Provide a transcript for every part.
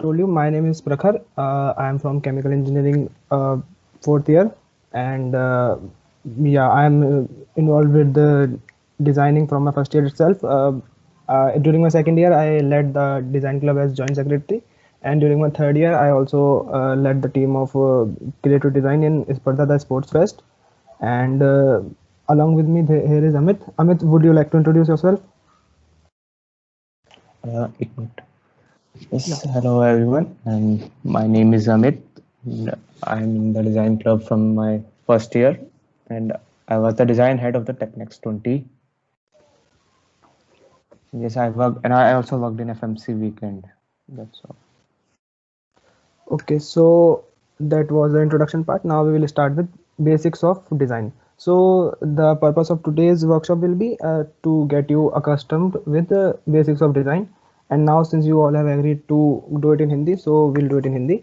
told you, my name is Prakhar. I am from chemical engineering, fourth year, and yeah, I am involved with the designing from my first year itself. During my second year, I led the design club as joint secretary, and during my third year, I also led the team of creative design in Sparta, the Sports Fest. And along with me, here is Amit. Amit, would you like to introduce yourself? It, Yeah. yes, hello everyone, and my name is Amit. I'm in the design club from my first year, and I was the design head of the TechNext 20. Yes, I worked, and I also worked in FMC Weekend. That's all. Okay, so that was the introduction part. Now we will start with basics of design. So the purpose of today's workshop will be to get you accustomed with the basics of design. And now since you all have agreed to do it in Hindi, so we'll do it in Hindi.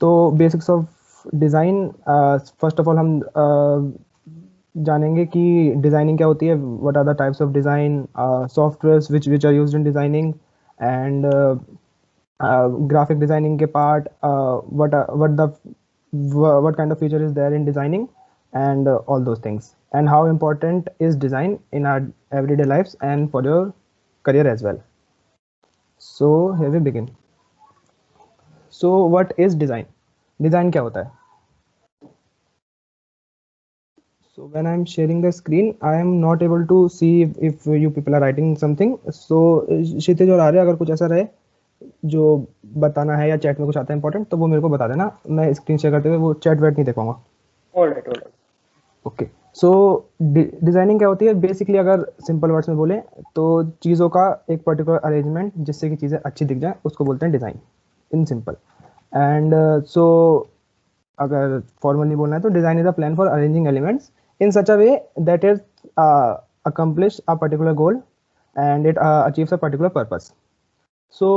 तो basics of design first of all हम जानेंगे कि designing क्या होती है, what are the types of design, softwares which are used in designing, and graphic designing के part, what kind of feature is there in designing, and all those things, and how important is design in our everyday lives and for your career as well. So here we begin. So what is design? Design क्या होता है? So when I'm sharing the screen, I am not able to see if you people are writing something. So क्षितिज और आर्य, अगर कुछ ऐसा रहे जो बताना है या चैट में कुछ आता है इंपॉर्टेंट, तो वो मेरे को बता देना। मैं स्क्रीन शेयर करते हुए वो चैट वेट नहीं देख पाऊंगा। All right, all right. Okay, so designing क्या होती है? बेसिकली अगर सिंपल वर्ड्स में बोलें तो चीज़ों का एक पर्टिकुलर अरेंजमेंट जिससे कि चीज़ें अच्छी दिख जाए, उसको बोलते हैं design, in simple. And so अगर फॉर्मली बोलना है तो design is a plan for arranging elements in such a way that it accomplish a particular goal and it achieves a particular purpose. So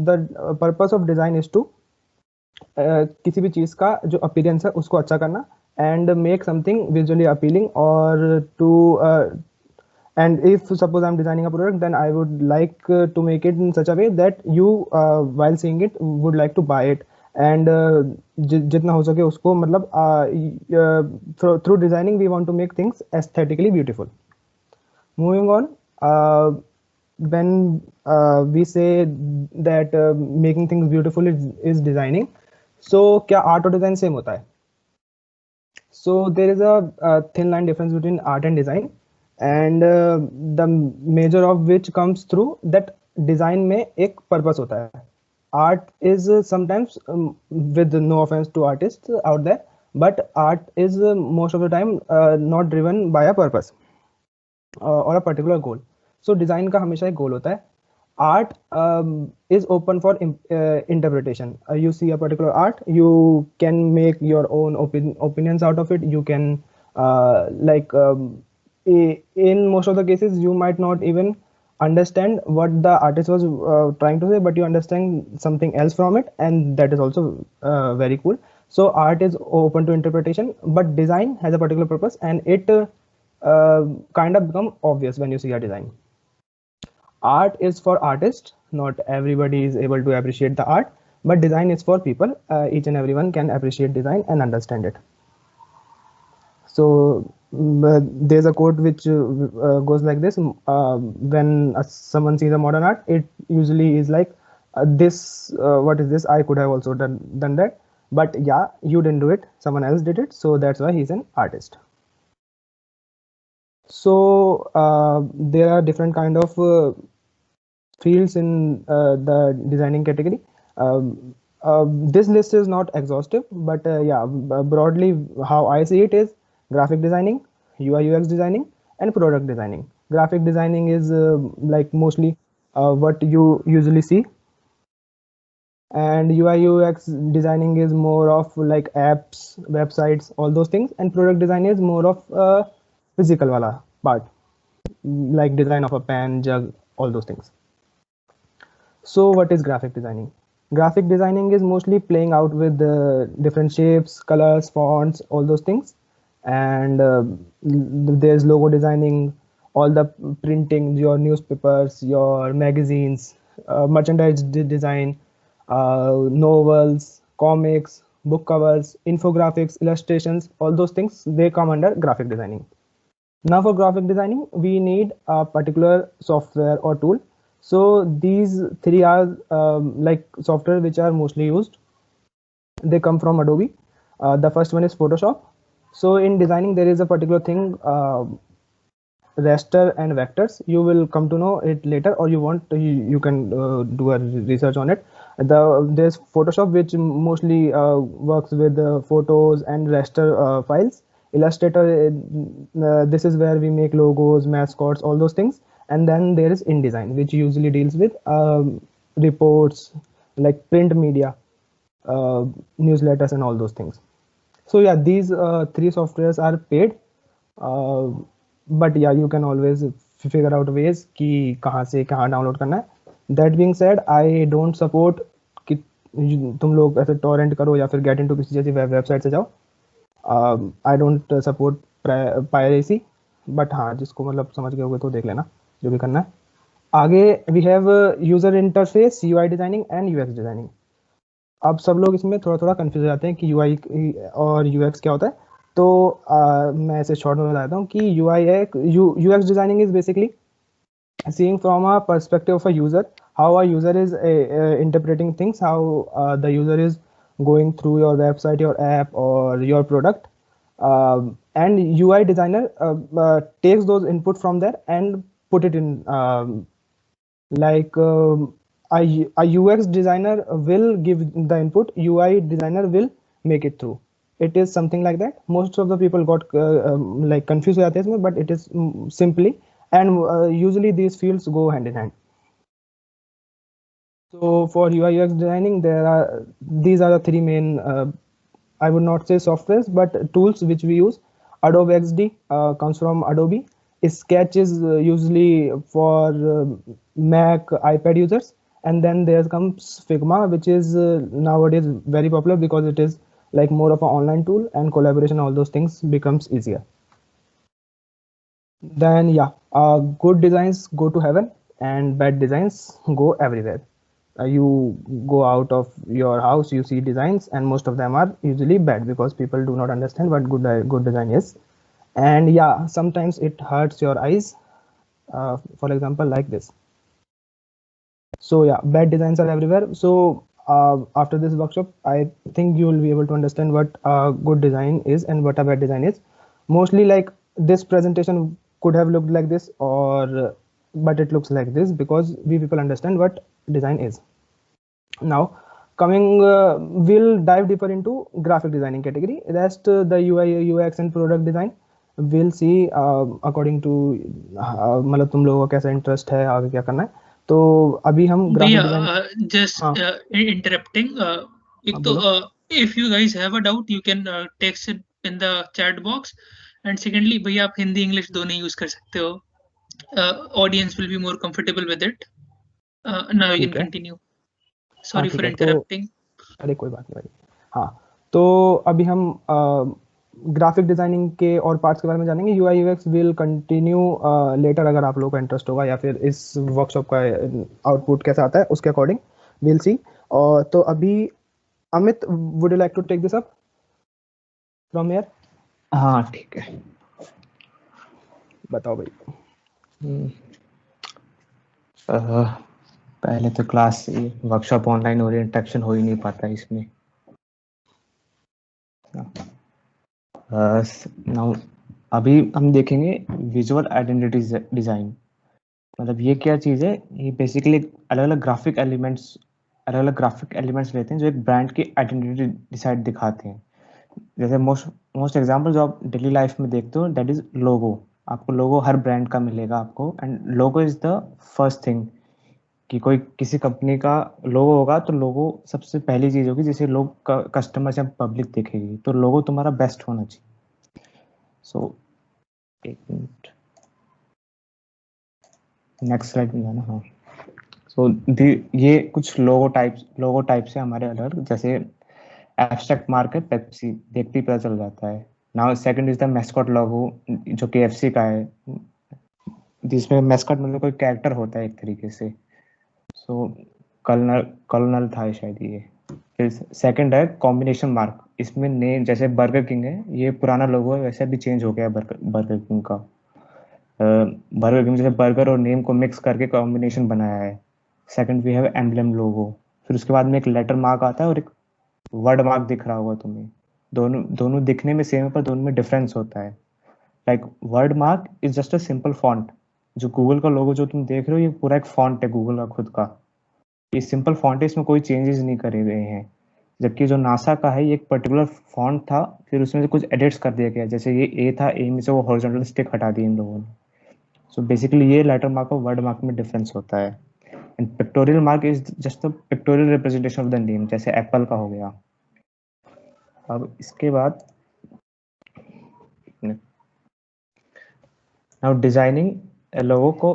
the purpose of design is to किसी भी चीज़ का जो appearance है उसको अच्छा करना, and make something visually appealing, or to and if suppose I'm designing a product, then I would like to make it in such a way that you while seeing it would like to buy it, and जितना हो सके उसको मतलब through designing we want to make things aesthetically beautiful. Moving on, when we say that making things beautiful is designing, so क्या art और design same होता है? So there is a thin line difference between art and design, and the major of which comes through that design में एक purpose होता है. Art is sometimes with no offense to artists out there, but art is most of the time not driven by a purpose or a particular goal. So design का हमेशा एक goal होता है. Art is open for interpretation. You see a particular art, you can make your own opinions out of it. You can in most of the cases you might not even understand what the artist was trying to say, but you understand something else from it, and that is also very cool. So art is open to interpretation, but design has a particular purpose, and it kind of become obvious when you see a design. Art is for artists, not everybody is able to appreciate the art, but design is for people. Each and everyone can appreciate design and understand it. So there's a quote which goes like this: when someone sees a modern art, it usually is like this, what is this, I could have also done that, but yeah, you didn't do it, someone else did it, so that's why he's an artist. So there are different kind of fields in the designing category. This list is not exhaustive, but yeah, broadly how I see it is graphic designing, UI UX designing, and product designing. Graphic designing is like mostly what you usually see, and UI UX designing is more of like apps, websites, all those things, and product design is more of physical wala part, like design of a pen, jug, all those things. So what is graphic designing? Graphic designing is mostly playing out with different shapes, colors, fonts, all those things. And there's logo designing, all the printing, your newspapers, your magazines, merchandise design, novels, comics, book covers, infographics, illustrations, all those things, they come under graphic designing. Now for graphic designing, we need a particular software or tool. So these three are like software which are mostly used. They come from Adobe. The first one is Photoshop. So in designing, there is a particular thing, raster and vectors. You will come to know it later, or you can do a research on it. There's Photoshop, which mostly works with photos and raster files. Illustrator, this is where we make logos, mascots, all those things. And then there is InDesign, which usually deals with reports, like print media, newsletters, and all those things. So yeah, these three softwares are paid, but yeah, you can always figure out ways कि कहाँ से कहाँ download करना है. That being said, I don't support कि तुम लोग ऐसे टॉरेंट करो या फिर गेट इनटू किसी जैसी वेबसाइट से जाओ. I don't support piracy, but हाँ, जिसको मतलब समझ गए होगे तो देख लेना जो भी करना है. आगे we have user interface, UI designing and UX designing. अब सब लोग इसमें थोड़ा थोड़ा कंफ्यूज हो जाते हैं कि यूआई और यूएक्स क्या होता है. तो मैं ऐसे शॉर्ट में बताता हूँ कि UX designing is basically seeing from a perspective of a user, how a user is interpreting things, how the user is going through your website, your app, or your product. And UI designer takes those input from there and put it in, like a UX designer will give the input, UI designer will make it through. It is something like that. Most of the people got like confused with this, but it is simply, and usually these fields go hand in hand. So for UI UX designing, these are the three main, I would not say softwares, but tools which we use. Adobe XD comes from Adobe. Sketch is usually for Mac, iPad users, and then there comes Figma, which is nowadays very popular because it is like more of an online tool, and collaboration, all those things becomes easier. Then yeah, good designs go to heaven and bad designs go everywhere. You go out of your house, you see designs, and most of them are usually bad because people do not understand what good design is. And yeah, sometimes it hurts your eyes. For example, like this. So yeah, bad designs are everywhere. So after this workshop, I think you will be able to understand what a good design is and what a bad design is. Mostly like this presentation could have looked like this, or but it looks like this because we people understand what design is. Now coming, we'll dive deeper into graphic designing category. Rest the UI, UX and product design we'll see according to मतलब तुम लोगों का कैसा interest है, आगे क्या करना है. तो अभी हम भैया just interrupting, एक तो if you guys have a doubt you can text it in the chat box, and secondly भैया आप हिंदी इंग्लिश दोनों यूज कर सकते हो. Audience will be more comfortable with it. Now you can continue. Sorry for interrupting. अरे कोई बात नहीं भाई. हाँ, तो अभी हम ग्राफिक डिजाइनिंग के और पार्ट्स के बारे में जानेंगे. UI UX will continue later, अगर आप लोगों का इंटरेस्ट होगा या फिर इस वर्कशॉप का आउटपुट कैसा आता है उसके अकॉर्डिंग विल सी. और तो अभी Amit, would you like to take this up from here? हाँ ठीक है, बताओ भाई. पहले तो क्लास वर्कशॉप ऑनलाइन हो रही है, इंटरेक्शन हो ही नहीं पाता इसमें. नाउ अभी हम देखेंगे विजुअल आइडेंटिटी डिजाइन. मतलब ये क्या चीज़ है? ये बेसिकली अलग अलग ग्राफिक एलिमेंट्स लेते हैं जो एक ब्रांड की आइडेंटिटी डिसाइड दिखाते हैं. जैसे मोस्ट एग्जांपल जो आप डेली लाइफ में देखते हो, दैट इज लोगो. आपको लोगो हर ब्रांड का मिलेगा आपको, and logo is the first thing. कि कोई किसी कंपनी का लोगो होगा तो लोगो सबसे पहली चीज होगी जिसे लोग कस्टमर या पब्लिक देखेगी. तो लोगो तुम्हारा बेस्ट होना चाहिए. सो एक मिनट, नेक्स्ट स्लाइड में जाना. हाँ, सो ये कुछ लोगो टाइप्स है हमारे अलग. जैसे एब्स्ट्रैक्ट मार्केट, पेप्सी देखते ही पता चल जाता है. Now second is the mascot logo जो KFC का है, जिसमें मैस्कॉट मतलब कोई कैरेक्टर होता है एक तरीके से. सो कॉलोनल था शायद ये। फिर सेकंड है कॉम्बिनेशन मार्क, इसमें नेम जैसे बर्गर किंग है, ये पुराना लोगो है, वैसे भी चेंज हो गया बर्गर किंग का। बर्गर किंग जैसे बर्गर और नेम को मिक्स करके कॉम्बिनेशन बनाया है। सेकंड वी हैव एम्बलम लोगो। फिर उसके बाद में एक लेटर मार्क आता है और एक वर्ड मार्क दिख रहा होगा तुम्हें। दोनों दोनों दिखने में सेम है पर दोनों में डिफरेंस होता है। Like word mark is just a simple font. जो गूगल का लोगो जो तुम देख रहे हो, ये पूरा एक फॉन्ट है गूगल का खुद का। ये सिंपल फॉन्ट है, इसमें कोई चेंजेस नहीं करे गए हैं। जबकि जो नासा का है, ये एक पर्टिकुलर फॉन्ट था, फिर उसमें से कुछ एडिट्स कर दिया गया। जैसे ये ए था, ए में से वो हॉरिजॉन्टल स्टिक हटा दी इन लोगों ने। सो बेसिकली ये लेटर मार्क और वर्ड मार्क में डिफरेंस होता है। And pictorial mark is just a pictorial representation of the name, जैसे एप्पल का हो गया। अब इसके बाद नाउ डिजाइनिंग लोगों को,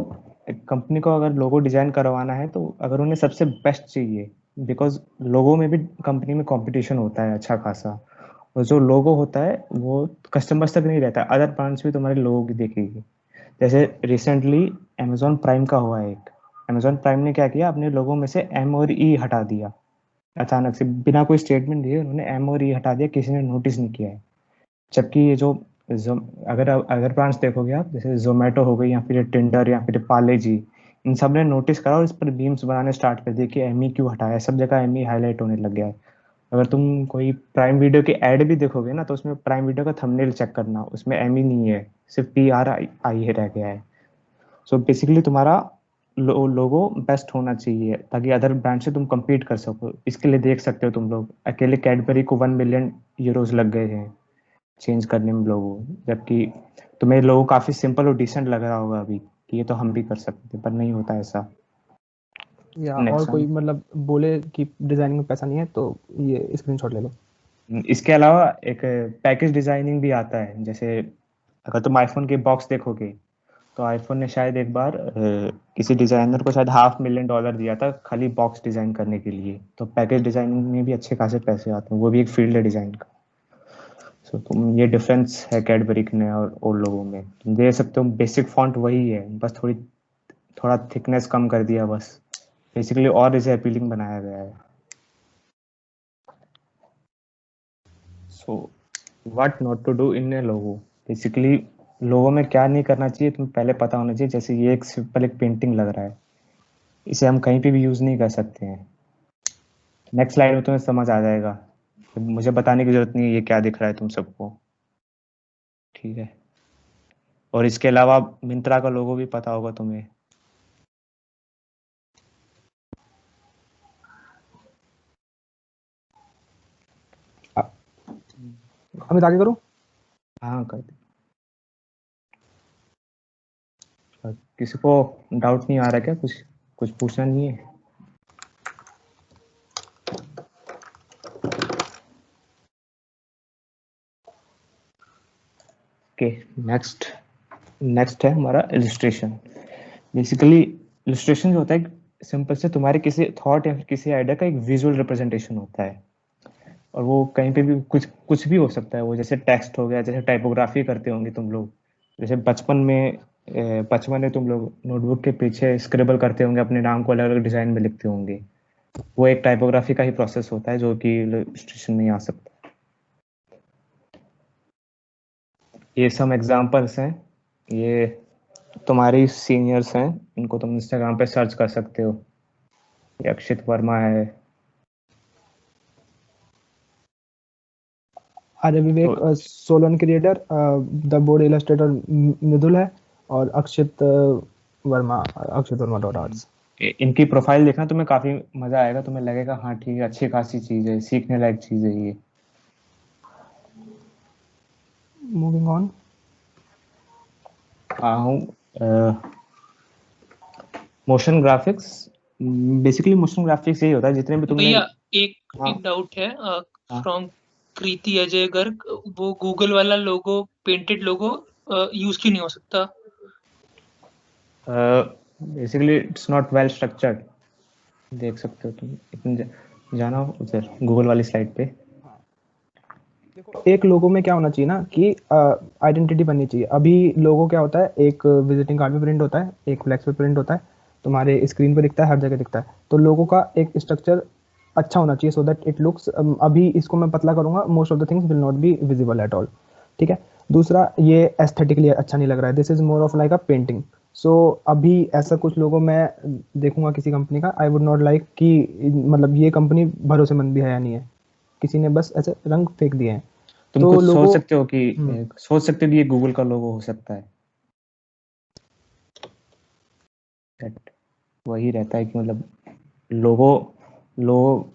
एक कंपनी को अगर लोगो डिजाइन करवाना है तो अगर उन्हें सबसे बेस्ट चाहिए, बिकॉज लोगो में भी कंपनी में कंपटीशन होता है अच्छा खासा। और जो लोगो होता है वो कस्टमर्स तक नहीं रहता, अदर ब्रांड्स भी तुम्हारे लोगो की देखेगी। जैसे रिसेंटली अमेजोन प्राइम का हुआ है एक। अमेजोन प्राइम ने क्या किया, अपने लोगों में से एम और ई हटा दिया। अचानक से बिना कोई स्टेटमेंट दिए उन्होंने एम और ई हटा दिया, किसी ने नोटिस नहीं किया है। जबकि ये जो अगर ब्रांड्स देखोगे आप, जैसे जोमेटो हो गई या फिर टिंडर या फिर पाले जी, इन सब ने नोटिस करा और इस पर बीम्स बनाने स्टार्ट कर दिए कि एम ई क्यों हटाया, सब जगह एम ई हाईलाइट होने लग गया है। अगर तुम कोई प्राइम वीडियो की एड भी देखोगे ना, तो उसमें प्राइम वीडियो का थंबनेल चेक करना, उसमें एम ई नहीं है, सिर्फ पी आर आई आई रह गया है। सो बेसिकली तुम्हारा लोगो बेस्ट होना चाहिए ताकि अदर ब्रांड से तुम compete कर सको। इसके लिए देख सकते हो तुम लोग, अकेले कैडबरी को 1 मिलियन यूरोज लग गए हैं चेंज करने में लोगो। जबकि तुम्हें लोगो काफी सिंपल और डिसेंट लग रहा होगा अभी कि ये तो हम भी कर सकते हैं, पर नहीं होता ऐसा। या और नेक्स्ट कोई मतलब बोले कि डिजाइनिंग में पैसा नहीं है तो ये स्क्रीनशॉट ले लो। इसके अलावा एक पैकेज डिजाइनिंग भी आता है। जैसे अगर तुम आईफोन के बॉक्स देखोगे, तो आईफोन ने शायद एक बार किसी डिजाइनर को शायद $500,000 दिया था खाली बॉक्स डिजाइन करने के लिए। तो पैकेज डिजाइनिंग में भी अच्छे खासे पैसे आते हैं, वो भी एक फील्ड है डिजाइन का। सो तुम, ये डिफरेंस है कैडबरी ने और लोगों में। तुम देख सकते हो बेसिक फॉन्ट वही है, बस थोड़ा थिकनेस कम कर दिया बस। बेसिकली और इसे अपीलिंग बनाया गया है। So what not to do in a logo. Basically logo में क्या नहीं करना चाहिए तुम्हें पहले पता होना चाहिए। जैसे ये एक सिंपल एक पेंटिंग लग रहा है, इसे हम कहीं पे भी यूज नहीं कर सकते हैं। नेक्स्ट स्लाइड में तुम्हें समझ आ जाएगा, मुझे बताने की जरूरत नहीं है ये क्या दिख रहा है तुम सबको, ठीक है। और इसके अलावा मिंत्रा का लोगो भी पता होगा तुम्हें। अमित आगे करूं? हाँ कर दे। किसी को डाउट नहीं आ रहा क्या, कुछ कुछ पूछना नहीं है? ओके, नेक्स्ट है हमारा इलस्ट्रेशन। बेसिकली इलस्ट्रेशन जो होता है सिंपल से तुम्हारे किसी थॉट या फिर किसी आइडिया का एक विजुअल रिप्रेजेंटेशन होता है। और वो कहीं पे भी कुछ भी हो सकता है। वो जैसे टेक्स्ट हो गया, जैसे टाइपोग्राफी करते होंगे तुम लोग, जैसे बचपन में तुम लोग नोटबुक के पीछे स्क्रिबल करते होंगे, अपने नाम को अलग अलग डिजाइन में लिखते होंगे। वो एक टाइपोग्राफी का ही प्रोसेस होता है जो कि इलस्ट्रेशन में आ सकता है। ये सम एग्जांपल्स हैं, ये तुम्हारी सीनियर्स हैं, इनको तुम इंस्टाग्राम पे सर्च कर सकते हो। ये अक्षित वर्मा है। आर्य विवेक तो सोलन creator, the board illustrator Mridul है, और अक्षित वर्मा डॉट आर्ट्स। इनकी प्रोफाइल देखना, तुम्हें काफी मजा आएगा, तुम्हें लगेगा हाँ ठीक है, अच्छी खासी चीज है, सीखने लायक चीज है ये। Moving on. हाँ हूँ motion graphics. Basically motion graphics यही होता है जितने भी तुमने। भैया एक हाँ एक डाउट है हाँ। फ्रॉम कृति अजय गर्ग, वो गूगल वाला लोगो, पेंटेड लोगो यूज क्यों नहीं हो सकता? Basically it's not well structured. देख सकते हो तुम, जाना उधर गूगल वाली स्लाइड पे। देखो, एक लोगो में क्या होना चाहिए ना कि आइडेंटिटी बननी चाहिए। अभी लोगो क्या होता है, एक विजिटिंग कार्ड पे प्रिंट होता है, एक फ्लेक्स पे प्रिंट होता है, तुम्हारे स्क्रीन पे दिखता है, हर जगह दिखता है। तो लोगों का एक स्ट्रक्चर अच्छा होना चाहिए सो दैट इट लुक्स, अभी इसको मैं पतला करूंगा, most of the things will not be visible at all, ठीक है। दूसरा, ये एस्थेटिकली अच्छा नहीं लग रहा है, this is more of like a painting. So अभी ऐसा कुछ लोगो मैं देखूंगा किसी कंपनी का, आई वुड नॉट लाइक कि मतलब ये कंपनी भरोसेमंद भी है या नहीं है, किसी ने बस ऐसे रंग फेंक दिए हैं। तुम तो कुछ सोच लोगो सकते हो कि सोच सकते हो कि ये गूगल का लोगो हो सकता है। That वही रहता है कि मतलब लोगो लोगो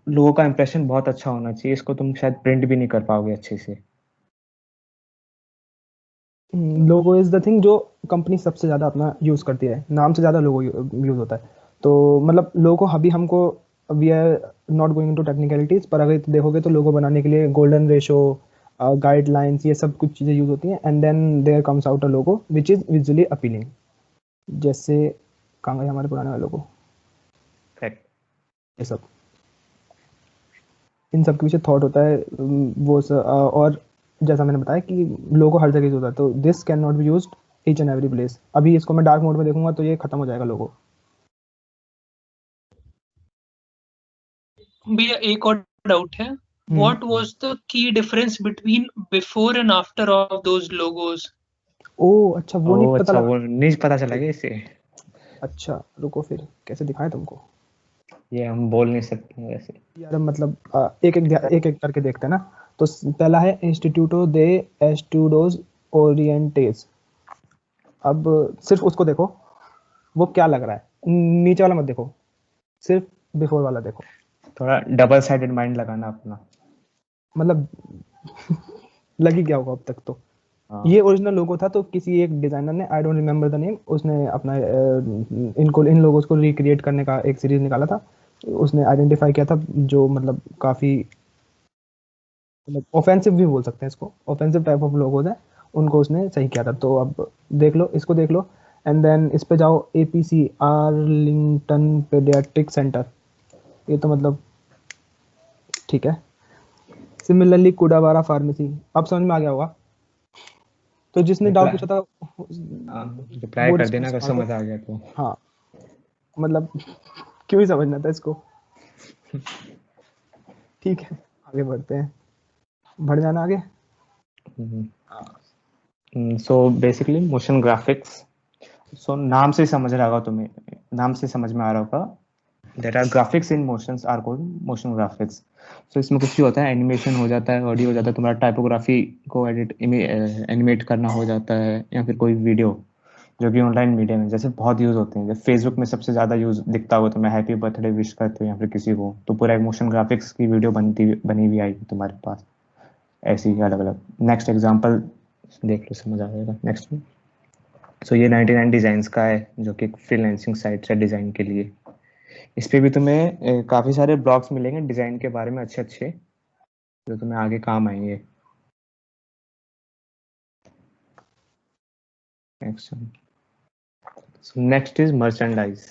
लोगों का इंप्रेशन बहुत अच्छा होना चाहिए, इसको तुम शायद प्रिंट भी नहीं कर पाओगे अच्छे से। लोगो इज द थिंग जो कंपनी सबसे ज्यादा अपना यूज करती है, नाम से ज्यादा लोगो यूज होता है। तो मतलब लोगो अभी हमको, we are not going into technicalities, पर अगर देखोगे तो लोगो बनाने के लिए गोल्डन रेशो, गाइडलाइंस, ये सब कुछ चीजें यूज होती हैं, and then there comes out a logo which is visually appealing. जैसे कहाँ गए हमारे पुराने वाले लोगो, करेक्ट। ये सब, इन सब के पीछे थॉट होता है। और जैसा मैंने बताया कि लोगो हर जगह यूज होता है, तो this can not be used each and every place. अभी इसको मैं डार्क मोड में देखूंगा तो ये खत्म हो जाएगा लोगो। भैया एक और डाउट है, what was the key difference between before and after of those logos? ओ अच्छा, वो नहीं ओ पता अच्छा, लगा। वो नहीं पता चला क्या इसे? अच्छा रुको, फिर कैसे दिखाएं तुमको ये हम बोल नहीं सकते हैं वैसे। यार, मतलब एक एक करके देखते हैं ना। तो पहला है इंस्टीट्यूटो दे एस्टूडोज ओरिएंटेस। अब सिर्फ उसको देखो, वो क्या लग रहा है, नीचे वाला मत देखो, सिर्फ बिफोर वाला देखो। थोड़ा डबल साइडेड माइंड लगाना अपना। मतलब लगी क्या होगा अब तक तो। हाँ। ये ओरिजिनल लोगो था, तो किसी एक डिजाइनर ने, I don't remember the name, उसने अपना इन लोगोस को रिक्रिएट करने का एक सीरीज निकाला था। उसने आइडेंटिफाई किया था जो मतलब काफी, मतलब ऑफेंसिव भी बोल सकते हैं इसको, ऑफेंसिव टाइप ऑफ लोगोस हैं, उनको उसने सही किया था। तो अब देख लो, इसको देख लो, एंड देन इस पे जाओ, एपीसी आर्लिंगटन पेडियाट्रिक सेंटर, ये तो मतलब ठीक है। सिमिलरली कुडाबारा फार्मेसी, अब समझ में आ गया होगा। तो जिसने डाउट पूछा था रिप्लाई वो कर देना रिस्पॉन्स अगर मार दो। समझ आ गया तो। हाँ, मतलब क्यों ही समझना था इसको। ठीक है, आगे बढ़ते हैं, बढ़ जाना आगे। सो बेसिकली मोशन ग्राफिक्स, सो नाम से समझ रहा होगा तुम्हें, नाम से समझ में आ रहा होगा, there are graphics in motions are called motion graphics. So इसमें कुछ भी होता है, एनिमेशन हो जाता है, ऑडियो हो जाता है, तुम्हारा टाइपोग्राफी को एनिमेट करना हो जाता है, या फिर कोई वीडियो जो कि ऑनलाइन मीडिया में जैसे बहुत यूज होते हैं। जैसे फेसबुक में सबसे ज्यादा यूज दिखता होगा तो मैं हैप्पी बर्थडे विश करते हो या फिर किसी को, तो पूरा एक मोशन ग्राफिक्स की वीडियो बनी हुई आएगी तुम्हारे पास, ऐसी ही अलग अलग। नेक्स्ट एग्जांपल देख लो, समझ आ जाएगा नेक्स्ट में। सो ये 99 डिजाइन्स का है, जो कि एक फ्रीलांसिंग साइट है डिजाइन के लिए। इस पे भी तुम्हें काफी सारे ब्लॉग्स मिलेंगे डिजाइन के बारे में अच्छे अच्छे, जो तुम्हें आगे काम आएंगे। Next is merchandise.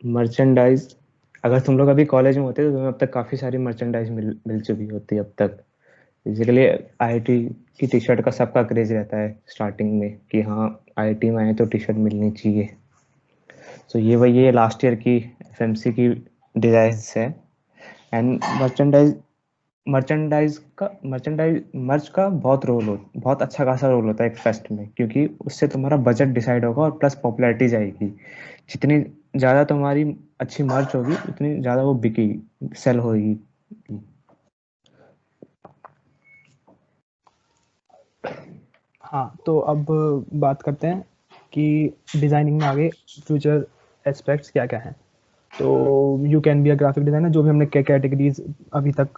मर्चेंडाइज, अगर तुम लोग अभी कॉलेज में होते तो तुम्हें अब तक काफी सारी मर्चेंडाइज मिल चुकी होती है अब तक। बेसिकली आईआईटी की टी शर्ट का सबका क्रेज रहता है स्टार्टिंग में कि हाँ आईआईटी में आए तो टी शर्ट मिलनी चाहिए। सो ये लास्ट ईयर की एफएमसी की डिजाइन्स है। एंड मर्च का बहुत अच्छा खासा रोल होता है एक फेस्ट में, क्योंकि उससे तुम्हारा बजट डिसाइड होगा और प्लस पॉपुलैरिटी जाएगी। जितनी ज़्यादा तुम्हारी अच्छी मर्च होगी उतनी ज़्यादा वो बिकेगी, सेल होगी। हाँ, तो अब बात करते हैं कि डिजाइनिंग में आगे फ्यूचर एस्पेक्ट्स क्या क्या हैं। तो you can be a graphic designer, जो भी हमने कैटेगरीज अभी तक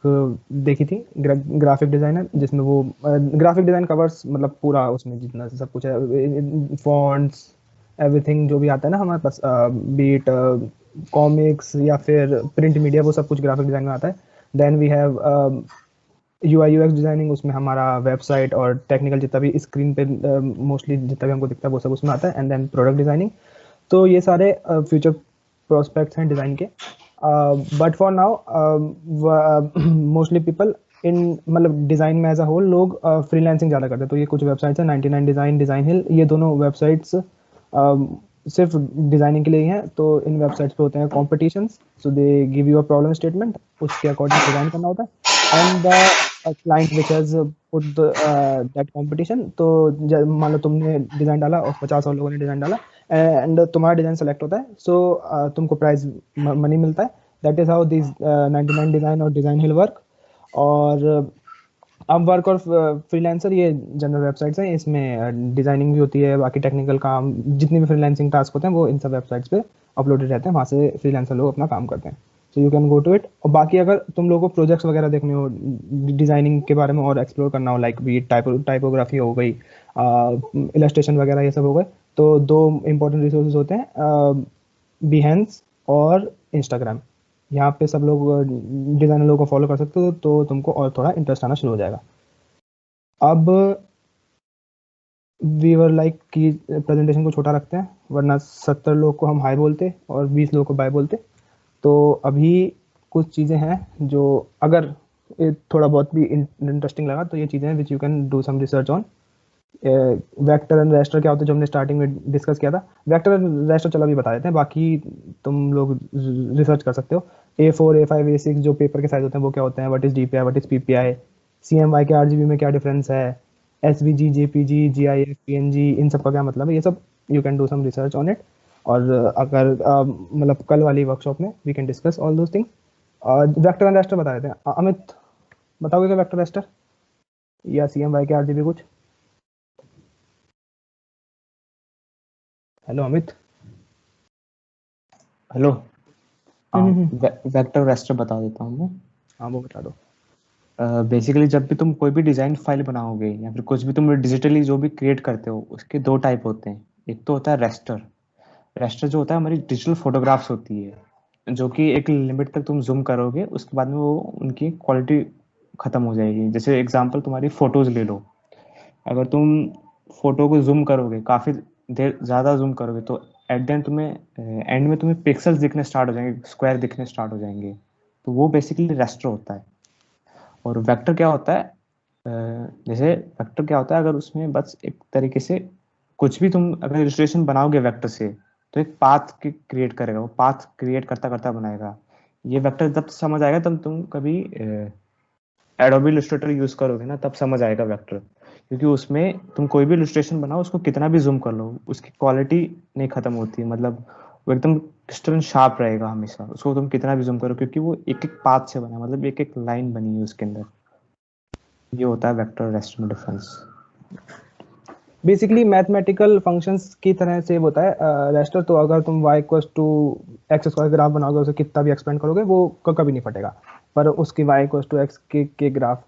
देखी थी। ग्राफिक डिजाइनर, जिसमें वो ग्राफिक डिजाइन कवर्स, मतलब पूरा उसमें जितना सब कुछ है, फॉन्ट्स, एवरीथिंग जो भी आता है ना हमारे पास, बीट कॉमिक्स या फिर प्रिंट मीडिया, वो सब कुछ ग्राफिक डिजाइन में आता है। Then we have UI UX designing, उसमें हमारा वेबसाइट और टेक्निकल जितना भी स्क्रीन पे मोस्टली जितना भी हमको दिखता है वो सब उसमें आता है। And then product designing. तो ये सारे फ्यूचर प्रोस्पेक्ट्स हैं डिज़ाइन के। But for now mostly people in, मतलब डिज़ाइन में एज अ होल लोग फ्रीलांसिंग ज़्यादा करते हैं। तो ये कुछ वेबसाइट्स हैं, 99 डिज़ाइन, डिज़ाइन हिल, ये दोनों वेबसाइट्स सिर्फ डिजाइनिंग के लिए ही है। तो इन वेबसाइट्स पे होते हैं competitions, so they give you a problem statement, उसके अकॉर्डिंग डिजाइन करना होता है। And the client which has put that competition, तो मान लो तुमने डिजाइन डाला और 50 और लोगों ने डिजाइन डाला एंड तुम्हारा डिजाइन सेलेक्ट होता है, सो तुमको प्राइज मनी मिलता है। That is how this 99 design और डिजाइन हिल वर्क। और अब वर्क और फ्रीलांसर ये जनरल वेबसाइट्स हैं, इसमें डिजाइनिंग भी होती है, बाकी टेक्निकल काम जितने भी फ्रीलांसिंग टास्क होते हैं वो इन सब वेबसाइट्स पे अपलोडेड रहते हैं, वहाँ से फ्रीलांसर लोग अपना काम करते हैं। So you can go to it. और बाकी अगर तुम लोगों को प्रोजेक्ट्स वगैरह देखने हो, डिजाइनिंग के बारे में और एक्सप्लोर करना हो, लाइक भी टाइपोग्राफी हो गई, इलस्ट्रेशन वगैरह ये सब हो गए, तो दो इंपॉर्टेंट रिसोर्सेज होते हैं, बिहेंस और इंस्टाग्राम। यहाँ पे सब लोग डिजाइनर लोगों को फॉलो कर सकते हो, तो तुमको और थोड़ा इंटरेस्ट आना शुरू हो जाएगा। अब वी वर लाइक कि प्रेजेंटेशन को छोटा रखते हैं, वरना 70 लोग को हम हाई बोलते और 20 लोग को बाय बोलते। तो अभी कुछ चीज़ें हैं जो अगर थोड़ा बहुत भी इंटरेस्टिंग लगा तो ये चीज़ें हैं which you can do some research on. Vector and raster क्या होता है जो हमने स्टार्टिंग में डिस्कस किया था। वेक्टर एंड रेस्टर चलो अभी बता देते हैं, बाकी तुम लोग रिसर्च कर सकते हो। A4, A5, A6 जो पेपर के साइज होते हैं वो क्या होते हैं, what is DPI, what is PPI, CMY के RGB में क्या डिफरेंस है, SVG, JPG, GIF, PNG, इन सब का क्या मतलब है, ये सब you can do some research on it. और अगर मतलब कल वाली वर्कशॉप में we can discuss all those thing. Vector and raster बता देते हैं। अमित बताओगे क्या वेक्टर रेस्टर या CMY के RGB कुछ? Hello Amit. Hello, vector raster बता देता हूँ मैं। हाँ वो बता दो। बेसिकली जब भी तुम कोई भी डिजाइन फाइल बनाओगे या फिर कुछ भी तुम डिजिटली जो भी क्रिएट करते हो, उसके दो टाइप होते हैं। एक तो होता है रेस्टर। रेस्टर जो होता है हमारी डिजिटल फोटोग्राफ्स होती है, जो कि एक लिमिट तक तुम जूम करोगे, उसके बाद में वो उनकी क्वालिटी खत्म हो जाएगी। जैसे एग्जांपल तुम्हारी फोटोज ले लो, अगर तुम फोटो को जूम करोगे, काफी देर ज्यादा जूम करोगे, तो एट द एंड एंड में तुम्हें पिक्सल्स दिखने स्टार्ट हो जाएंगे, स्क्वायर दिखने स्टार्ट हो जाएंगे। तो वो बेसिकली रेस्टर होता है। और वेक्टर क्या होता है, जैसे वेक्टर क्या होता है, अगर उसमें बस एक तरीके से कुछ भी तुम अगर इलस्ट्रेशन बनाओगे वेक्टर से, तो एक पाथ क्रिएट करेगा, वो पाथ क्रिएट करता करता बनाएगा। ये वेक्टर जब समझ आएगा तब तुम कभी एडोबी इलस्ट्रेटर यूज करोगे ना, तब समझ आएगा वेक्टर। क्योंकि उसमें तुम कोई भी इलस्ट्रेशन बनाओ, उसको कितना भी जूम कर लो, उसकी क्वालिटी नहीं खत्म होती है। मतलब वो एकदम क्रिस्टल शार्प रहेगा हमेशा, उसको तुम कितना भी जूम करो, क्योंकि वो एक एक पाथ से बना, मतलब एक एक लाइन बनी है उसके अंदर। ये होता है वेक्टर रेस्टर में डिफरेंस। बेसिकली मैथमेटिकल फंक्शंस की तरह से होता है रेस्टर। तो अगर तुम y = x² ग्राफ बनाओगे, उसे कितना भी एक्सपेंड करोगे वो कभी नहीं फटेगा। पर उसकी y = x के ग्राफ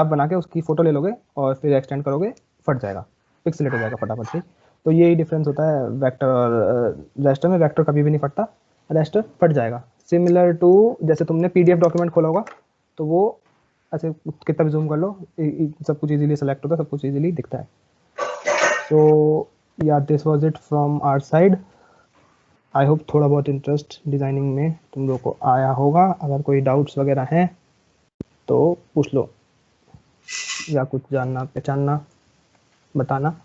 बना के उसकी फोटो ले लोगे और फिर एक्सटेंड करोगे, फट जाएगा, पिक्सेलेट हो जाएगा फटाफट से। तो यही डिफरेंस होता है वेक्टर और रेस्टर में। वेक्टर कभी भी नहीं फटता, रेस्टर फट जाएगा। सिमिलर टू जैसे तुमने PDF डॉक्यूमेंट खोला होगा, तो वो ऐसे कितना भी जूम कर लो, सब कुछ इजीली सेलेक्ट होता है, सब कुछ इजीली दिखता है। So yeah, this was it from our side. I hope थोड़ा बहुत इंटरेस्ट डिजाइनिंग में तुम लोग को आया होगा। अगर कोई डाउट्स वगैरह हैं तो पूछ लो, या कुछ जानना पहचानना बताना।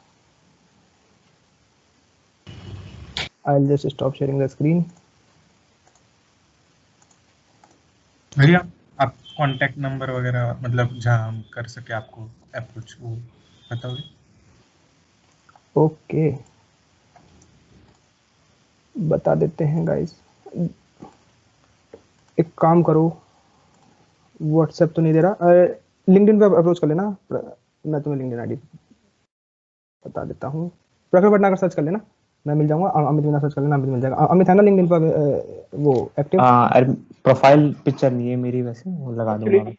I'll just stop sharing the screen. भैया आप कांटेक्ट नंबर वगैरह मतलब जहाँ हम कर सके आपको अप्रोच, वो बताओगे? ओके, बता देते हैं गाइस। एक काम करो, व्हाट्सएप तो नहीं दे रहा, लिंक्डइन पे अप्रोच कर लेना। मैं तुम्हें लिंक्डइन आईडी बता देता हूँ। प्रखर भटनागर सर्च कर लेना, मैं मिल जाऊंगा। अमित बिना सर्च कर लेना, अमित मिल जाएगा। अमित है ना लिंक्डइन पर वो एक्टिव? अरे प्रोफाइल पिक्चर नहीं है मेरी, वैसे वो लगा दूंगा मैं।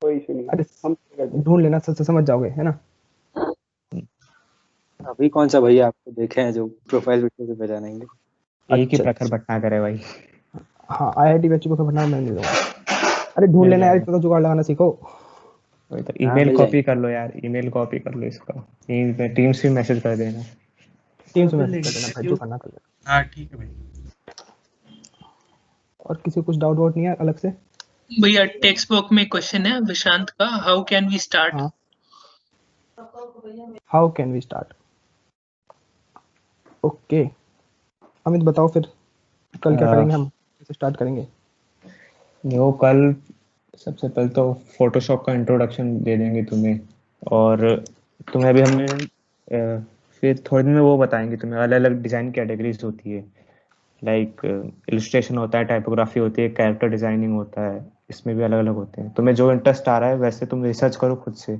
कोई इशू नहीं, अरे हम ढूंढ लेना, समझ जाओगे, है ना। अभी कौन सा भैया आपको देखे हैं जो प्रोफाइल पिक्चर से पहचानेंगे? एक ही प्रखर भटनागर है भाई। हाँ, IIT बैच को भटनागर मैं मिल जाऊंगा। अरे ढूंढ लेना यार, इसका जुगाड़ लगाना सीखो। वही तो, ईमेल कॉपी कर लो यार, ईमेल कॉपी कर लो इसका, टीम्स भी मैसेज कर देना, टीम्स में मैसेज कर देना भाई, जो करना कर लेना। हाँ ठीक है भाई। और किसी कुछ डाउट नहीं है अलग से? भैया टेक्स्ट बुक में क्वेश्चन है विशांत का, how can we start? How can we start? Okay, Amit बताओ फिर कल क्या करेंगे, हम कैसे स्टार्ट करेंगे? देखो कल सबसे पहले तो फोटोशॉप का इंट्रोडक्शन दे देंगे तुम्हें, और तुम्हें अभी हमें फिर थोड़ी दिन में वो बताएंगे तुम्हें अलग अलग डिजाइन कैटेगरीज होती है, लाइक इलस्ट्रेशन होता है, टाइपोग्राफी होती है, कैरेक्टर डिजाइनिंग होता है, इसमें भी अलग अलग होते हैं। तुम्हें जो इंटरेस्ट आ रहा है वैसे तुम रिसर्च करो खुद से,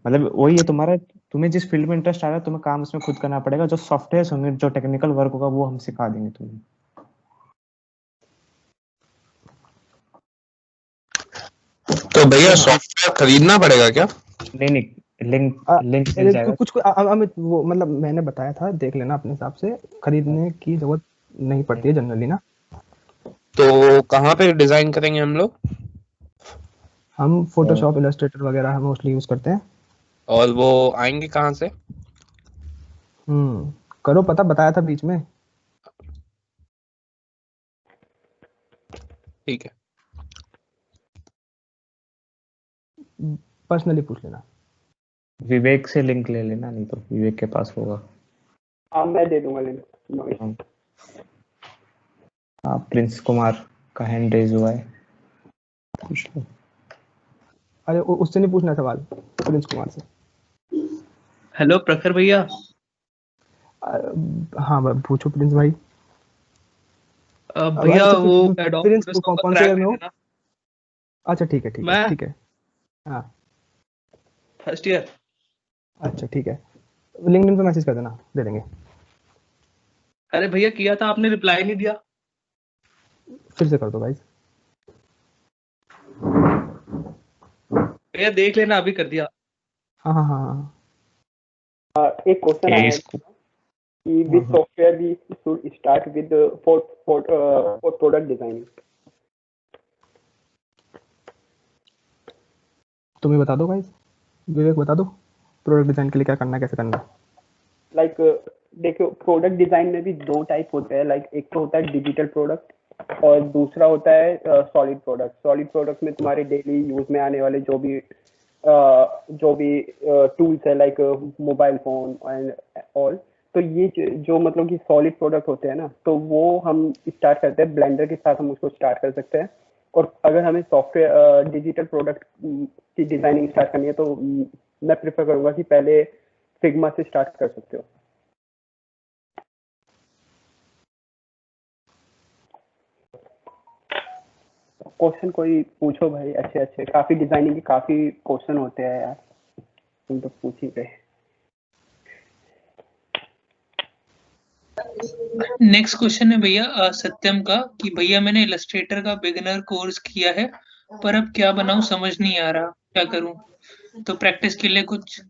मतलब वही है तुम्हारा, तुम्हें जिस फील्ड में इंटरेस्ट आ रहा है तुम्हें काम उसमें खुद करना पड़ेगा। जो सॉफ्टवेयर होंगे, जो टेक्निकल वर्क होगा वो हम सिखा देंगे तुम्हें। तो भैया सॉफ्टवेयर खरीदना पड़ेगा क्या? नहीं नहीं, लिंक मिल जाएगा। कुछ अमित वो मतलब मैंने बताया था, देख लेना अपने हिसाब से, खरीदने की जरूरत नहीं पड़ती है जनरली ना। तो कहाँ पे डिजाइन करेंगे हम लोग? हम फोटोशॉप, इलस्ट्रेटर वगैरह हम मोस्टली यूज करते हैं। और वो आएंगे कहाँ से? करो पता, बताया था बीच में। ठीक है, पर्सनली पूछ लेना। विवेक से लिंक ले लेना, नहीं तो विवेक के पास होगा। हाँ मैं दे दूंगा लिंक। हाँ, प्रिंस कुमार का हैंड रेज हुआ है, पूछ लो। अरे उससे नहीं पूछना सवाल, प्रिंस कुमार से। हेलो प्रखर भैया। हाँ पूछो प्रिंस भाई। भैया वो प्रिंस कौन से ईयर में हो? अच्छा ठीक है मैं ठीक है। हाँ फर्स्ट ईयर। अच्छा ठीक है, लिंक्डइन पे मैसेज कर देना, दे देंगे। अरे भैया किया था आपने, रिप्लाई नहीं दिया। फिर से कर दो भाई। भैया देख लेना, अभी कर दिया। हाँ हाँ हाँ। एक क्वेश्चन आया है कि which software we should start with for product designing. तुम्हें बता दो भाई, विवेक बता दो, प्रोडक्ट डिजाइन के लिए क्या करना है, कैसे करना है? लाइक देखो, प्रोडक्ट डिजाइन में भी दो टाइप होते हैं। लाइक एक तो होता है डिजिटल प्रोडक्ट और दूसरा होता है सॉलिड प्रोडक्ट। सॉलिड प्रोडक्ट में तुम्हारे डेली यूज में आने वाले जो भी टूल्स है, like mobile phone and all. तो ये जो मतलब कि सॉलिड प्रोडक्ट होते हैं ना, तो वो हम स्टार्ट करते हैं ब्लेंडर के साथ, हम उसको स्टार्ट कर सकते हैं। और अगर हमें सॉफ्टवेयर डिजिटल प्रोडक्ट की डिजाइनिंग स्टार्ट करनी है तो मैं प्रेफर करूंगा कि पहले फिग्मा से स्टार्ट कर सकते हो। क्वेश्चन कोई पूछो भाई, अच्छे अच्छे, काफी डिजाइनिंग के काफी क्वेश्चन होते हैं यार, तुम तो पूछ ही गए। नेक्स्ट क्वेश्चन है भैया सत्यम का कि भैया मैंने इलस्ट्रेटर का बिगिनर कोर्स किया है पर अब क्या बनाऊं समझ नहीं आ रहा, क्या करूं? तो प्रैक्टिस के लिए कुछ